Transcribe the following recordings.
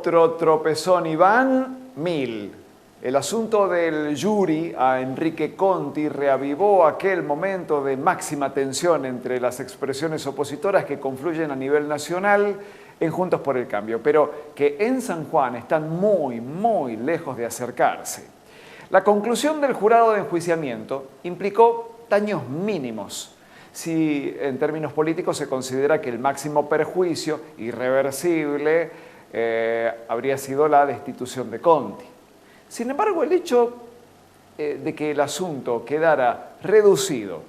otro tropezón y van 1000. El asunto del jury a Enrique Conti reavivó aquel momento de máxima tensión entre las expresiones opositoras que confluyen a nivel nacional en Juntos por el Cambio, pero que en San Juan están muy lejos de acercarse. La conclusión del jurado de enjuiciamiento implicó daños mínimos, si en términos políticos se considera que el máximo perjuicio irreversible habría sido la destitución de Conti. Sin embargo, el hecho de que el asunto quedara reducido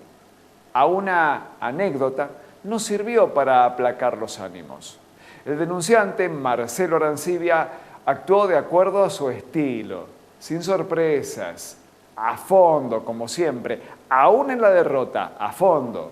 a una anécdota no sirvió para aplacar los ánimos. El denunciante, Marcelo Arancibia, actuó de acuerdo a su estilo, sin sorpresas, a fondo, como siempre, aún en la derrota, a fondo.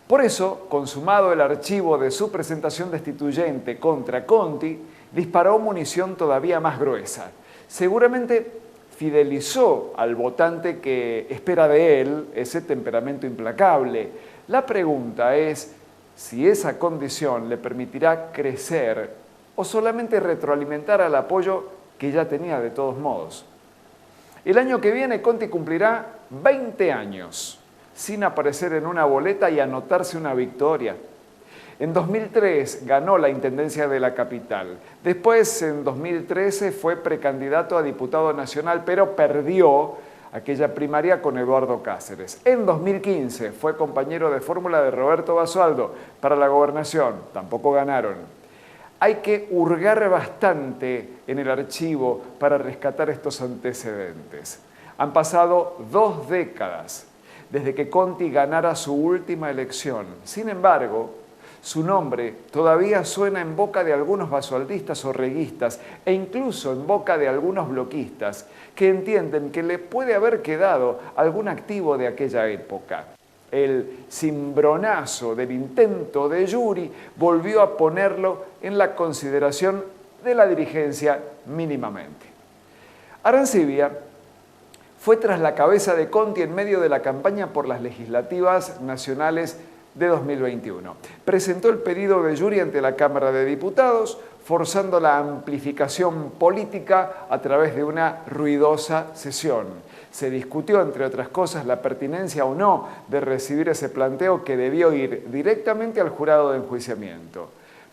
Por eso, consumado el archivo de su presentación destituyente contra Conti, disparó munición todavía más gruesa. Seguramente fidelizó al votante que espera de él ese temperamento implacable. La pregunta es si esa condición le permitirá crecer o solamente retroalimentar al apoyo que ya tenía de todos modos. El año que viene Conti cumplirá 20 años sin aparecer en una boleta y anotarse una victoria. En 2003 ganó la intendencia de la capital. Después, en 2013, fue precandidato a diputado nacional, pero perdió aquella primaria con Eduardo Cáceres. En 2015 fue compañero de fórmula de Roberto Basualdo para la gobernación. Tampoco ganaron. Hay que hurgar bastante en el archivo para rescatar estos antecedentes. Han pasado 2 décadas desde que Conti ganara su última elección. Sin embargo, su nombre todavía suena en boca de algunos basualdistas o reguistas e incluso en boca de algunos bloquistas que entienden que le puede haber quedado algún activo de aquella época. El cimbronazo del intento de jury volvió a ponerlo en la consideración de la dirigencia mínimamente. Arancibia fue tras la cabeza de Conti en medio de la campaña por las legislativas nacionales de 2021. Presentó el pedido de jury ante la Cámara de Diputados, forzando la amplificación política a través de una ruidosa sesión. Se discutió, entre otras cosas, la pertinencia o no de recibir ese planteo que debió ir directamente al jurado de enjuiciamiento.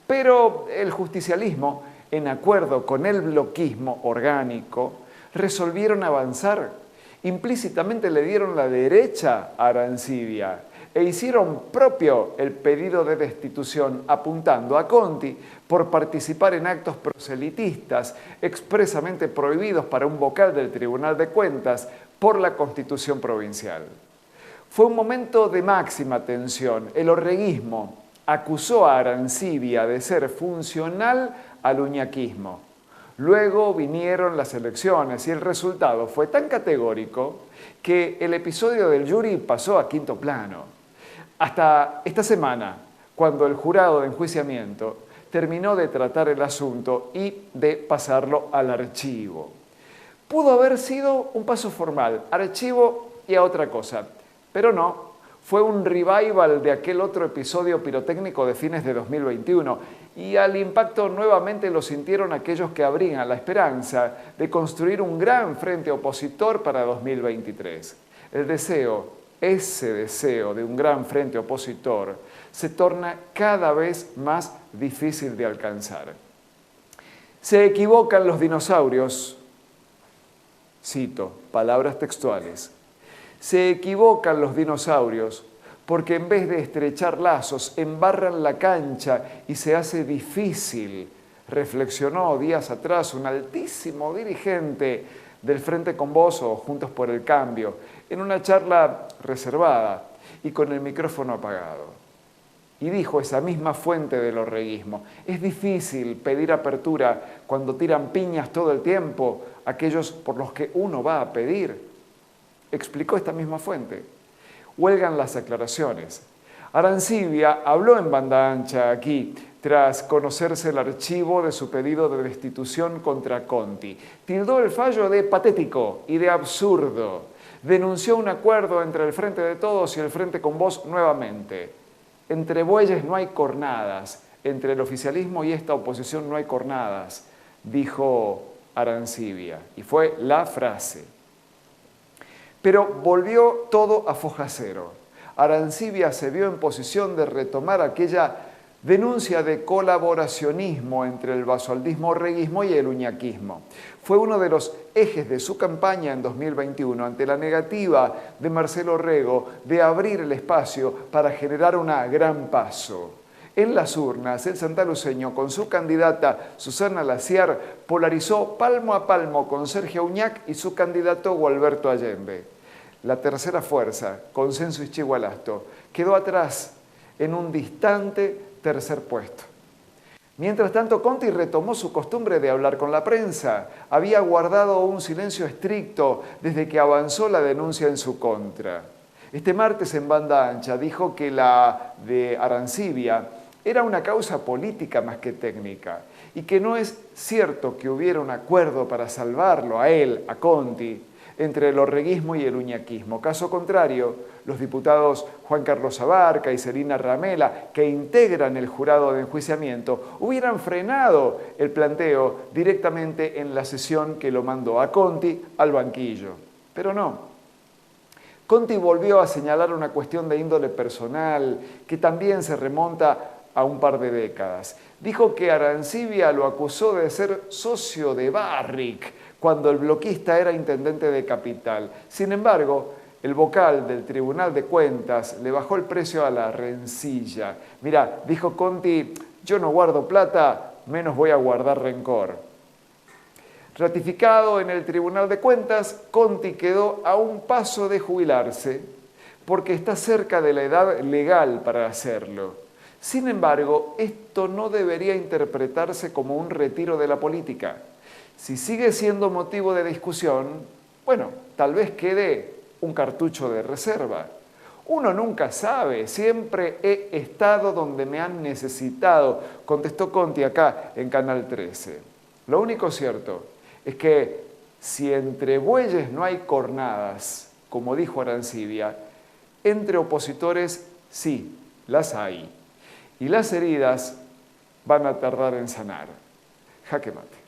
Pero el justicialismo, en acuerdo con el bloquismo orgánico, resolvieron avanzar. Implícitamente le dieron la derecha a Arancibia e hicieron propio el pedido de destitución apuntando a Conti por participar en actos proselitistas expresamente prohibidos para un vocal del Tribunal de Cuentas por la Constitución Provincial. Fue un momento de máxima tensión. El orreguismo acusó a Arancibia de ser funcional al uñaquismo. Luego vinieron las elecciones y el resultado fue tan categórico que el episodio del jury pasó a quinto plano. Hasta esta semana, cuando el jurado de enjuiciamiento terminó de tratar el asunto y de pasarlo al archivo. Pudo haber sido un paso formal, archivo y a otra cosa, pero no. Fue un revival de aquel otro episodio pirotécnico de fines de 2021 y al impacto nuevamente lo sintieron aquellos que abrigan la esperanza de construir un gran frente opositor para 2023. El deseo, ese deseo de un gran frente opositor, se torna cada vez más difícil de alcanzar. Se equivocan los dinosaurios, cito, palabras textuales, se equivocan los dinosaurios porque en vez de estrechar lazos, embarran la cancha y se hace difícil, reflexionó días atrás un altísimo dirigente del Frente con Vos o Juntos por el Cambio, en una charla reservada y con el micrófono apagado. Y dijo esa misma fuente del orreguismo: es difícil pedir apertura cuando tiran piñas todo el tiempo aquellos por los que uno va a pedir. Explicó esta misma fuente. Huelgan las aclaraciones. Arancibia habló en banda ancha aquí, tras conocerse el archivo de su pedido de destitución contra Conti. Tildó el fallo de patético y de absurdo. Denunció un acuerdo entre el Frente de Todos y el Frente con Vos nuevamente. Entre bueyes no hay cornadas, entre el oficialismo y esta oposición no hay cornadas. dijo Arancibia, y fue la frase. Pero volvió todo a foja cero. Arancibia se vio en posición de retomar aquella denuncia de colaboracionismo entre el basualdismo-orreguismo y el uñaquismo. Fue uno de los ejes de su campaña en 2021 ante la negativa de Marcelo Orrego de abrir el espacio para generar una gran paso. En las urnas, el santaluceño, con su candidata Susana Laciar, polarizó palmo a palmo con Sergio Uñac y su candidato Gualberto Allende. La tercera fuerza, Consenso Ischigualasto, quedó atrás en un distante tercer puesto. Mientras tanto, Conti retomó su costumbre de hablar con la prensa. Había guardado un silencio estricto desde que avanzó la denuncia en su contra. Este martes en banda ancha dijo que la de Arancibia era una causa política más que técnica y que no es cierto que hubiera un acuerdo para salvarlo a él, a Conti, entre el orreguismo y el uñaquismo. Caso contrario, los diputados Juan Carlos Abarca y Celina Ramela, que integran el jurado de enjuiciamiento, hubieran frenado el planteo directamente en la sesión que lo mandó a Conti al banquillo. Pero no. Conti volvió a señalar una cuestión de índole personal que también se remonta a un par de décadas. Dijo que Arancibia lo acusó de ser socio de Barrick cuando el bloquista era intendente de Capital. Sin embargo, el vocal del Tribunal de Cuentas le bajó el precio a la rencilla. Mirá, dijo Conti, yo no guardo plata, menos voy a guardar rencor. Ratificado en el Tribunal de Cuentas, Conti quedó a un paso de jubilarse porque está cerca de la edad legal para hacerlo. Sin embargo, esto no debería interpretarse como un retiro de la política. Si sigue siendo motivo de discusión, bueno, tal vez quede un cartucho de reserva. Uno nunca sabe, siempre he estado donde me han necesitado, contestó Conti acá en Canal 13. Lo único cierto es que si entre bueyes no hay cornadas, como dijo Arancibia, entre opositores sí, las hay. Y las heridas van a tardar en sanar. Jaque mate.